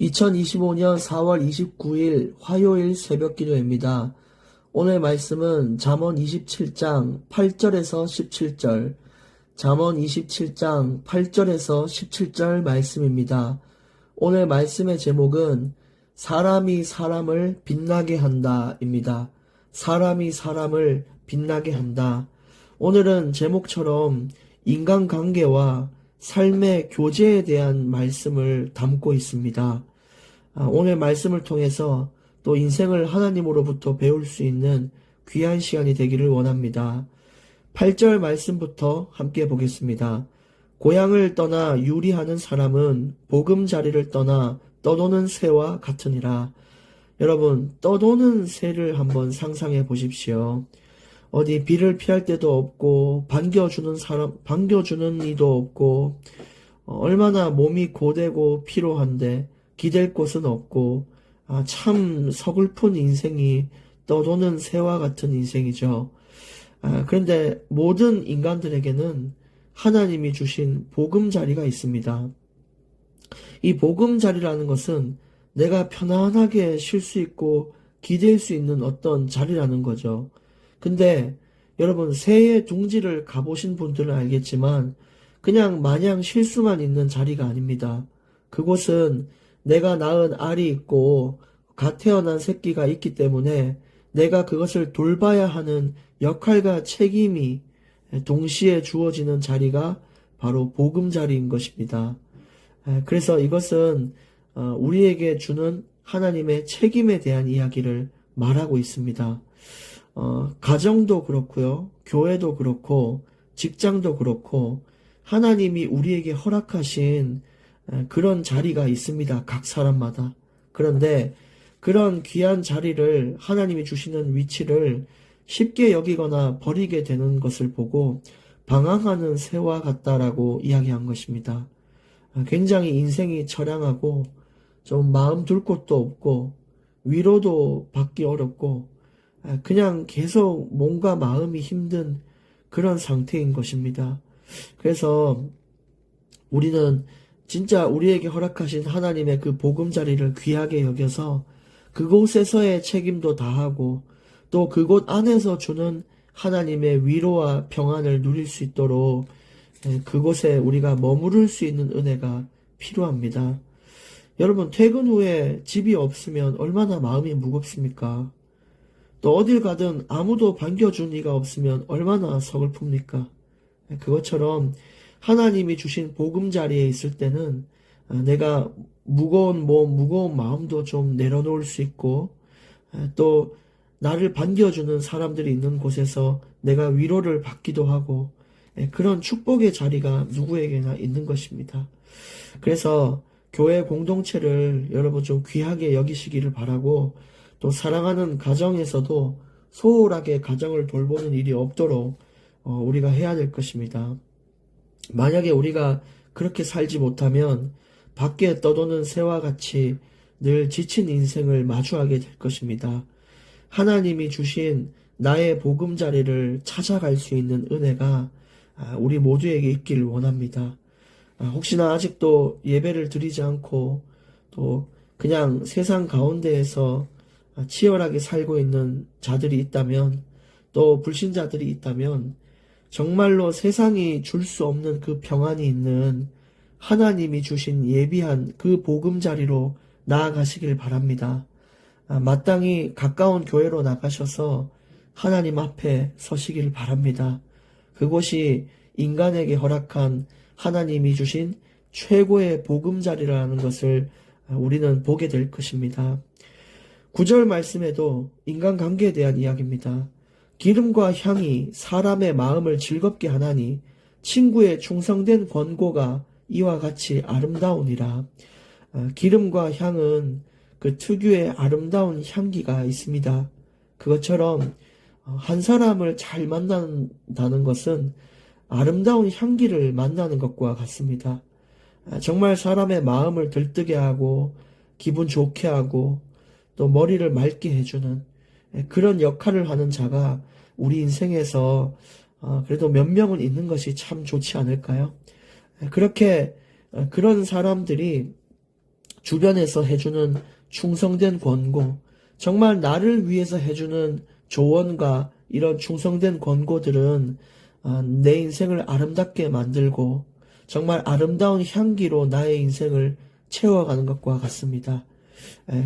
2025년 4월 29일 화요일 새벽 기도입니다. 오늘 말씀은 잠언 27장 8절에서 17절, 잠언 27장 8절에서 17절 말씀입니다. 오늘 말씀의 제목은 사람이 사람을 빛나게 한다입니다. 사람이 사람을 빛나게 한다. 오늘은 제목처럼 인간관계와 삶의 교제에 대한 말씀을 담고 있습니다. 오늘 말씀을 통해서 또 인생을 하나님으로부터 배울 수 있는 귀한 시간이 되기를 원합니다. 8절 말씀부터 함께 보겠습니다. 고향을 떠나 유리하는 사람은 보금자리를 떠나 떠도는 새와 같으니라. 여러분, 떠도는 새를 한번 상상해 보십시오. 어디 비를 피할 데도 없고 반겨주는 이도 없고 얼마나 몸이 고되고 피로한데 기댈 곳은 없고 참 서글픈 인생이 떠도는 새와 같은 인생이죠. 그런데 모든 인간들에게는 하나님이 주신 보금자리가 있습니다. 이 보금자리라는 것은 내가 편안하게 쉴 수 있고 기댈 수 있는 어떤 자리라는 거죠. 근데 여러분, 새의 둥지를 가보신 분들은 알겠지만 그냥 마냥 쉴 수만 있는 자리가 아닙니다. 그곳은 내가 낳은 알이 있고 갓 태어난 새끼가 있기 때문에 내가 그것을 돌봐야 하는 역할과 책임이 동시에 주어지는 자리가 바로 보금자리인 것입니다. 그래서 이것은 우리에게 주는 하나님의 책임에 대한 이야기를 말하고 있습니다. 가정도 그렇고요, 교회도 그렇고, 직장도 그렇고, 하나님이 우리에게 허락하신 그런 자리가 있습니다. 각 사람마다. 그런데 그런 귀한 자리를, 하나님이 주시는 위치를 쉽게 여기거나 버리게 되는 것을 보고 방황하는 새와 같다라고 이야기한 것입니다. 굉장히 인생이 처량하고 좀 마음 둘 곳도 없고 위로도 받기 어렵고 그냥 계속 몸과 마음이 힘든 그런 상태인 것입니다. 그래서 우리는 진짜 우리에게 허락하신 하나님의 그 보금자리를 귀하게 여겨서 그곳에서의 책임도 다하고 또 그곳 안에서 주는 하나님의 위로와 평안을 누릴 수 있도록 그곳에 우리가 머무를 수 있는 은혜가 필요합니다. 여러분, 퇴근 후에 집이 없으면 얼마나 마음이 무겁습니까? 또 어딜 가든 아무도 반겨준 이가 없으면 얼마나 서글픕니까? 그것처럼 하나님이 주신 보금자리에 있을 때는 내가 무거운 몸, 무거운 마음도 좀 내려놓을 수 있고 또 나를 반겨주는 사람들이 있는 곳에서 내가 위로를 받기도 하고 그런 축복의 자리가 누구에게나 있는 것입니다. 그래서 교회 공동체를 여러분 좀 귀하게 여기시기를 바라고 또 사랑하는 가정에서도 소홀하게 가정을 돌보는 일이 없도록 우리가 해야 될 것입니다. 만약에 우리가 그렇게 살지 못하면 밖에 떠도는 새와 같이 늘 지친 인생을 마주하게 될 것입니다. 하나님이 주신 나의 보금자리를 찾아갈 수 있는 은혜가 우리 모두에게 있기를 원합니다. 혹시나 아직도 예배를 드리지 않고 또 그냥 세상 가운데에서 치열하게 살고 있는 자들이 있다면 또 불신자들이 있다면 정말로 세상이 줄 수 없는 그 평안이 있는 하나님이 주신 예비한 그 보금자리로 나아가시길 바랍니다. 마땅히 가까운 교회로 나가셔서 하나님 앞에 서시길 바랍니다. 그곳이 인간에게 허락한 하나님이 주신 최고의 보금자리라는 것을 우리는 보게 될 것입니다. 9절 말씀에도 인간관계에 대한 이야기입니다. 기름과 향이 사람의 마음을 즐겁게 하나니 친구의 충성된 권고가 이와 같이 아름다우니라. 기름과 향은 그 특유의 아름다운 향기가 있습니다. 그것처럼 한 사람을 잘 만난다는 것은 아름다운 향기를 만나는 것과 같습니다. 정말 사람의 마음을 들뜨게 하고 기분 좋게 하고 또 머리를 맑게 해주는 그런 역할을 하는 자가 우리 인생에서 그래도 몇 명은 있는 것이 참 좋지 않을까요? 그렇게 그런 사람들이 주변에서 해주는 충성된 권고, 정말 나를 위해서 해주는 조언과 이런 충성된 권고들은 내 인생을 아름답게 만들고 정말 아름다운 향기로 나의 인생을 채워가는 것과 같습니다.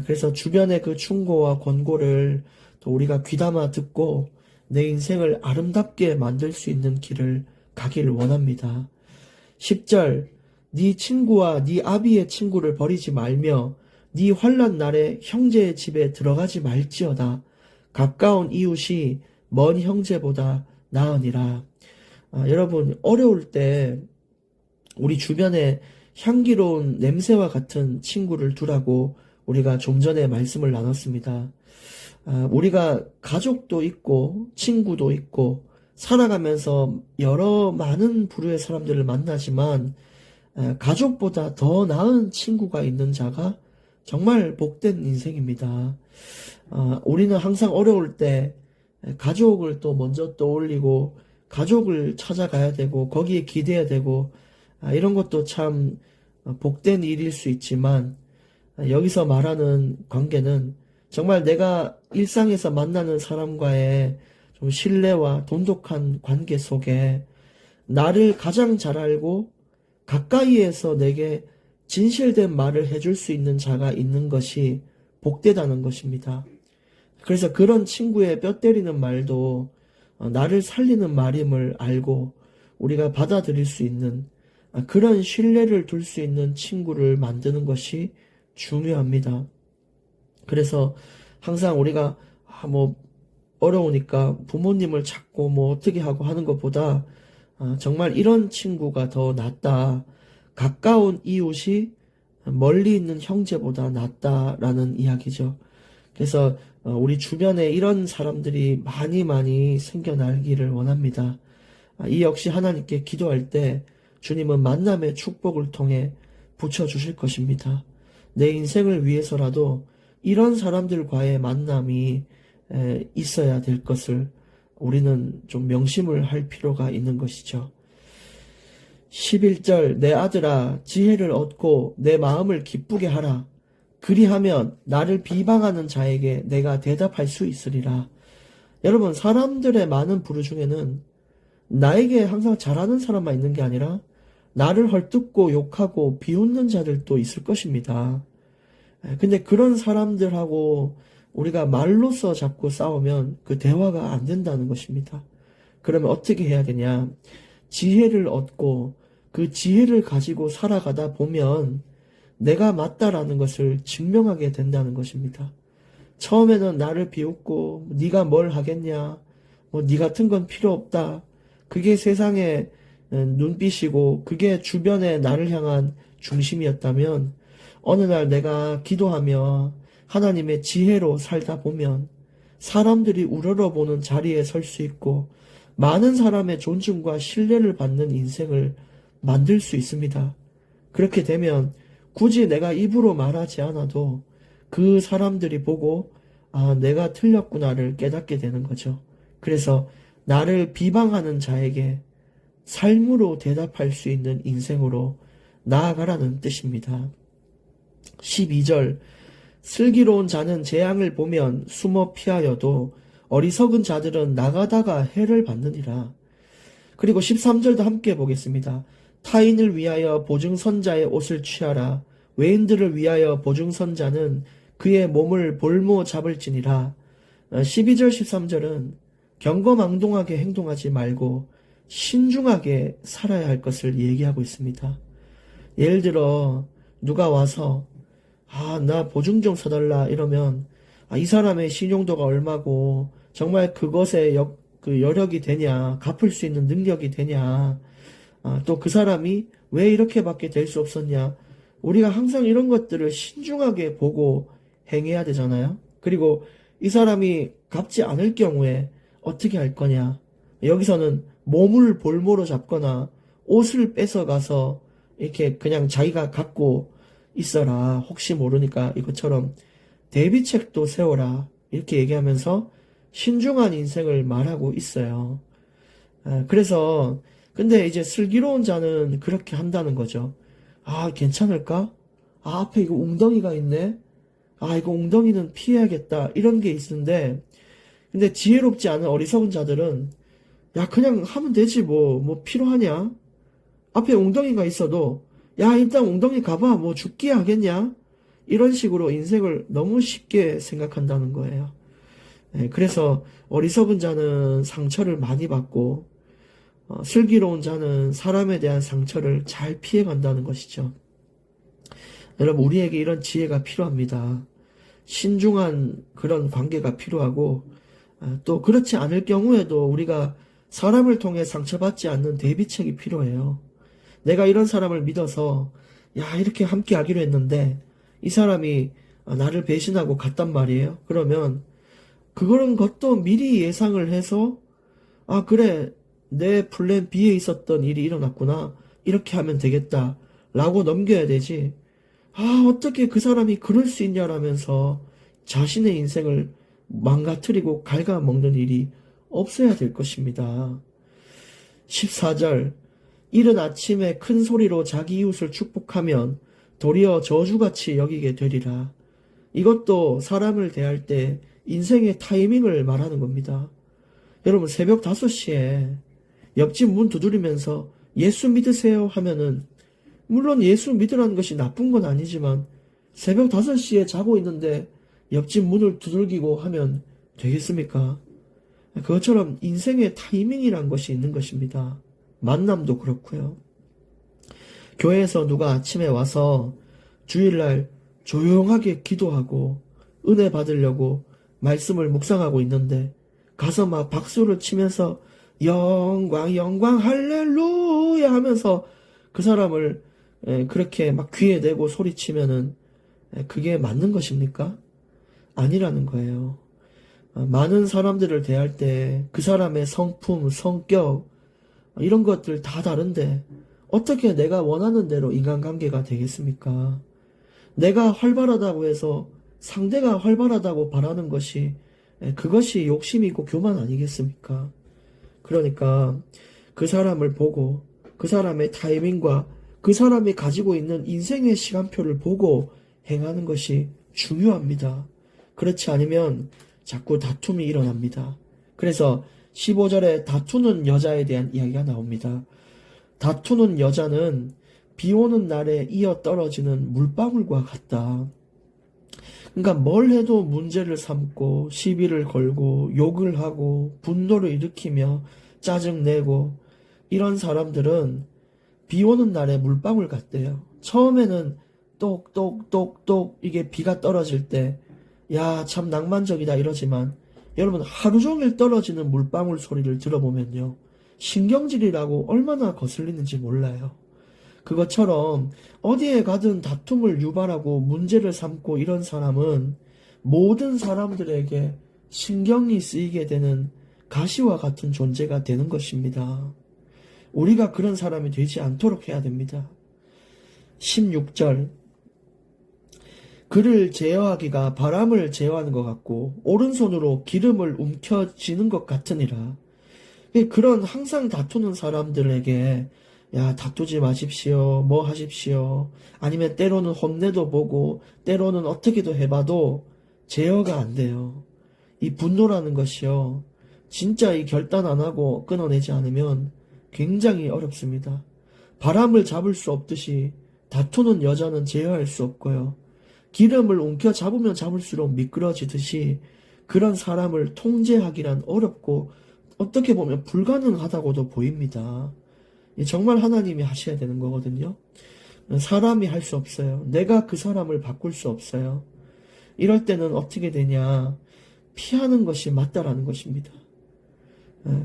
그래서 주변의 그 충고와 권고를 또 우리가 귀담아 듣고 내 인생을 아름답게 만들 수 있는 길을 가기를 원합니다. 10절, 네 친구와 네 아비의 친구를 버리지 말며 네 환난 날에 형제의 집에 들어가지 말지어다. 가까운 이웃이 먼 형제보다 나으니라. 여러분, 어려울 때 우리 주변에 향기로운 냄새와 같은 친구를 두라고 우리가 좀 전에 말씀을 나눴습니다. 우리가 가족도 있고 친구도 있고 살아가면서 여러 많은 부류의 사람들을 만나지만 가족보다 더 나은 친구가 있는 자가 정말 복된 인생입니다. 우리는 항상 어려울 때 가족을 또 먼저 떠올리고 가족을 찾아가야 되고 거기에 기대야 되고 이런 것도 참 복된 일일 수 있지만 여기서 말하는 관계는 정말 내가 일상에서 만나는 사람과의 좀 신뢰와 돈독한 관계 속에 나를 가장 잘 알고 가까이에서 내게 진실된 말을 해줄 수 있는 자가 있는 것이 복되다는 것입니다. 그래서 그런 친구의 뼈 때리는 말도 나를 살리는 말임을 알고 우리가 받아들일 수 있는 그런 신뢰를 둘 수 있는 친구를 만드는 것이 중요합니다. 그래서 항상 우리가 뭐 어려우니까 부모님을 찾고 뭐 어떻게 하고 하는 것보다 정말 이런 친구가 더 낫다. 가까운 이웃이 멀리 있는 형제보다 낫다라는 이야기죠. 그래서 우리 주변에 이런 사람들이 많이 생겨나기를 원합니다. 이 역시 하나님께 기도할 때 주님은 만남의 축복을 통해 붙여주실 것입니다. 내 인생을 위해서라도 이런 사람들과의 만남이 있어야 될 것을 우리는 좀 명심을 할 필요가 있는 것이죠. 11절, 내 아들아 지혜를 얻고 내 마음을 기쁘게 하라. 그리하면 나를 비방하는 자에게 내가 대답할 수 있으리라. 여러분, 사람들의 많은 부류 중에는 나에게 항상 잘하는 사람만 있는 게 아니라 나를 헐뜯고 욕하고 비웃는 자들도 있을 것입니다. 근데 그런 사람들하고 우리가 말로써 자꾸 싸우면 그 대화가 안 된다는 것입니다. 그러면 어떻게 해야 되냐? 지혜를 얻고 그 지혜를 가지고 살아가다 보면 내가 맞다라는 것을 증명하게 된다는 것입니다. 처음에는 나를 비웃고 네가 뭘 하겠냐? 뭐 네 같은 건 필요 없다. 그게 세상의 눈빛이고 그게 주변의 나를 향한 중심이었다면 어느 날 내가 기도하며 하나님의 지혜로 살다 보면 사람들이 우러러보는 자리에 설 수 있고 많은 사람의 존중과 신뢰를 받는 인생을 만들 수 있습니다. 그렇게 되면 굳이 내가 입으로 말하지 않아도 그 사람들이 보고 내가 틀렸구나를 깨닫게 되는 거죠. 그래서 나를 비방하는 자에게 삶으로 대답할 수 있는 인생으로 나아가라는 뜻입니다. 12절, 슬기로운 자는 재앙을 보면 숨어 피하여도 어리석은 자들은 나가다가 해를 받느니라. 그리고 13절도 함께 보겠습니다. 타인을 위하여 보증선자의 옷을 취하라. 외인들을 위하여 보증선자는 그의 몸을 볼모 잡을지니라. 12절 13절은 경거망동하게 행동하지 말고 신중하게 살아야 할 것을 얘기하고 있습니다. 예를 들어 누가 와서 나 보증 좀 서달라 이러면 이 사람의 신용도가 얼마고 정말 그것에 그 여력이 되냐, 갚을 수 있는 능력이 되냐, 또 그 사람이 왜 이렇게밖에 될 수 없었냐. 우리가 항상 이런 것들을 신중하게 보고 행해야 되잖아요. 그리고 이 사람이 갚지 않을 경우에 어떻게 할 거냐. 여기서는 몸을 볼모로 잡거나 옷을 뺏어가서 이렇게 그냥 자기가 갖고 있어라. 혹시 모르니까 이것처럼 대비책도 세워라. 이렇게 얘기하면서 신중한 인생을 말하고 있어요. 근데 이제 슬기로운 자는 그렇게 한다는 거죠. 괜찮을까? 아, 앞에 이거 웅덩이가 있네. 아, 이거 웅덩이는 피해야겠다. 이런 게 있는데, 근데 지혜롭지 않은 어리석은 자들은, 야, 그냥 하면 되지, 뭐 필요하냐? 앞에 웅덩이가 있어도, 야, 일단 웅덩이 가봐. 뭐 죽기 하겠냐? 이런 식으로 인생을 너무 쉽게 생각한다는 거예요. 예, 그래서 어리석은 자는 상처를 많이 받고, 슬기로운 자는 사람에 대한 상처를 잘 피해간다는 것이죠. 여러분, 우리에게 이런 지혜가 필요합니다. 신중한 그런 관계가 필요하고, 또 그렇지 않을 경우에도 우리가 사람을 통해 상처받지 않는 대비책이 필요해요. 내가 이런 사람을 믿어서, 야, 이렇게 함께 하기로 했는데, 이 사람이 나를 배신하고 갔단 말이에요. 그러면, 그런 것도 미리 예상을 해서, 아, 그래, 내 플랜 B에 있었던 일이 일어났구나. 이렇게 하면 되겠다. 라고 넘겨야 되지. 아, 어떻게 그 사람이 그럴 수 있냐라면서 자신의 인생을 망가뜨리고 갉아먹는 일이 없어야 될 것입니다. 14절. 이른 아침에 큰 소리로 자기 이웃을 축복하면 도리어 저주같이 여기게 되리라. 이것도 사람을 대할 때 인생의 타이밍을 말하는 겁니다. 여러분, 새벽 5시에 옆집 문 두드리면서 예수 믿으세요 하면은, 물론 예수 믿으라는 것이 나쁜 건 아니지만 새벽 5시에 자고 있는데 옆집 문을 두들기고 하면 되겠습니까? 그것처럼 인생의 타이밍이란 것이 있는 것입니다. 만남도 그렇고요. 교회에서 누가 아침에 와서 주일날 조용하게 기도하고 은혜 받으려고 말씀을 묵상하고 있는데 가서 막 박수를 치면서 영광 영광 할렐루야 하면서 그 사람을 그렇게 막 귀에 대고 소리치면은 그게 맞는 것입니까? 아니라는 거예요. 많은 사람들을 대할 때 그 사람의 성품, 성격 이런 것들 다 다른데 어떻게 내가 원하는 대로 인간관계가 되겠습니까? 내가 활발하다고 해서 상대가 활발하다고 바라는 것이 그것이 욕심이고 교만 아니겠습니까? 그러니까 그 사람을 보고 그 사람의 타이밍과 그 사람이 가지고 있는 인생의 시간표를 보고 행하는 것이 중요합니다. 그렇지 않으면 자꾸 다툼이 일어납니다. 그래서 15절에 다투는 여자에 대한 이야기가 나옵니다. 다투는 여자는 비 오는 날에 이어 떨어지는 물방울과 같다. 그러니까 뭘 해도 문제를 삼고 시비를 걸고 욕을 하고 분노를 일으키며 짜증내고 이런 사람들은 비 오는 날에 물방울 같대요. 처음에는 똑똑똑똑 이게 비가 떨어질 때 야, 참 낭만적이다 이러지만 여러분 하루 종일 떨어지는 물방울 소리를 들어보면요. 신경질이라고 얼마나 거슬리는지 몰라요. 그것처럼 어디에 가든 다툼을 유발하고 문제를 삼고 이런 사람은 모든 사람들에게 신경이 쓰이게 되는 가시와 같은 존재가 되는 것입니다. 우리가 그런 사람이 되지 않도록 해야 됩니다. 16절. 그를 제어하기가 바람을 제어하는 것 같고 오른손으로 기름을 움켜쥐는 것 같으니라. 그런 항상 다투는 사람들에게 야, 다투지 마십시오. 뭐 하십시오. 아니면 때로는 혼내도 보고 때로는 어떻게도 해봐도 제어가 안 돼요. 이 분노라는 것이요. 진짜 이 결단 안 하고 끊어내지 않으면 굉장히 어렵습니다. 바람을 잡을 수 없듯이 다투는 여자는 제어할 수 없고요. 기름을 움켜 잡으면 잡을수록 미끄러지듯이 그런 사람을 통제하기란 어렵고 어떻게 보면 불가능하다고도 보입니다. 정말 하나님이 하셔야 되는 거거든요. 사람이 할 수 없어요. 내가 그 사람을 바꿀 수 없어요. 이럴 때는 어떻게 되냐. 피하는 것이 맞다라는 것입니다.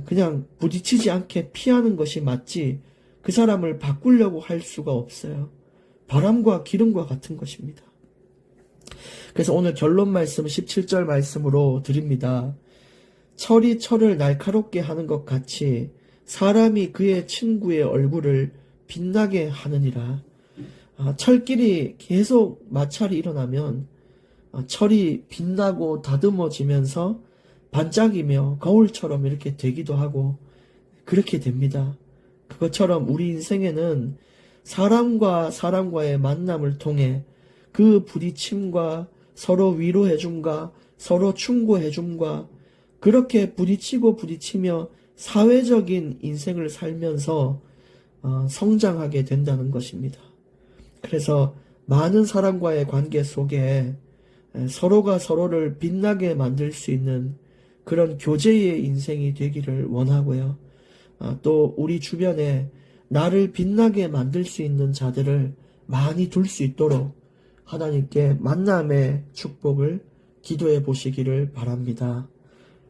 그냥 부딪히지 않게 피하는 것이 맞지 그 사람을 바꾸려고 할 수가 없어요. 바람과 기름과 같은 것입니다. 그래서 오늘 결론 말씀 17절 말씀으로 드립니다. 철이 철을 날카롭게 하는 것 같이 사람이 그의 친구의 얼굴을 빛나게 하느니라. 철끼리 계속 마찰이 일어나면 철이 빛나고 다듬어지면서 반짝이며 거울처럼 이렇게 되기도 하고 그렇게 됩니다. 그것처럼 우리 인생에는 사람과 사람과의 만남을 통해 그 부딪힘과 서로 위로해줌과 서로 충고해줌과 그렇게 부딪히고 부딪히며 사회적인 인생을 살면서 성장하게 된다는 것입니다. 그래서 많은 사람과의 관계 속에 서로가 서로를 빛나게 만들 수 있는 그런 교제의 인생이 되기를 원하고요. 또 우리 주변에 나를 빛나게 만들 수 있는 자들을 많이 둘 수 있도록 하나님께 만남의 축복을 기도해 보시기를 바랍니다.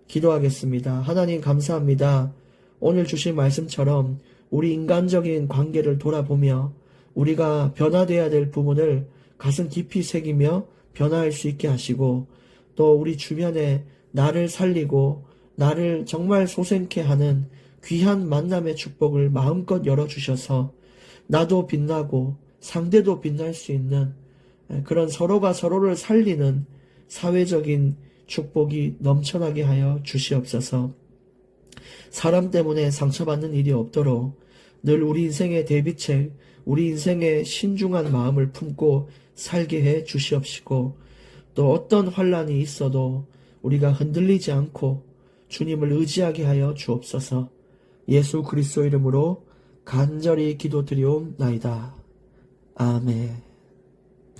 기도하겠습니다. 하나님 감사합니다. 오늘 주신 말씀처럼 우리 인간적인 관계를 돌아보며 우리가 변화되어야 될 부분을 가슴 깊이 새기며 변화할 수 있게 하시고 또 우리 주변에 나를 살리고 나를 정말 소생케 하는 귀한 만남의 축복을 마음껏 열어주셔서 나도 빛나고 상대도 빛날 수 있는 그런 서로가 서로를 살리는 사회적인 축복이 넘쳐나게 하여 주시옵소서. 사람 때문에 상처받는 일이 없도록 늘 우리 인생의 대비책, 우리 인생의 신중한 마음을 품고 살게 해 주시옵시고 또 어떤 환란이 있어도 우리가 흔들리지 않고 주님을 의지하게 하여 주옵소서. 예수 그리스도 이름으로 간절히 기도드리옵나이다. 아멘.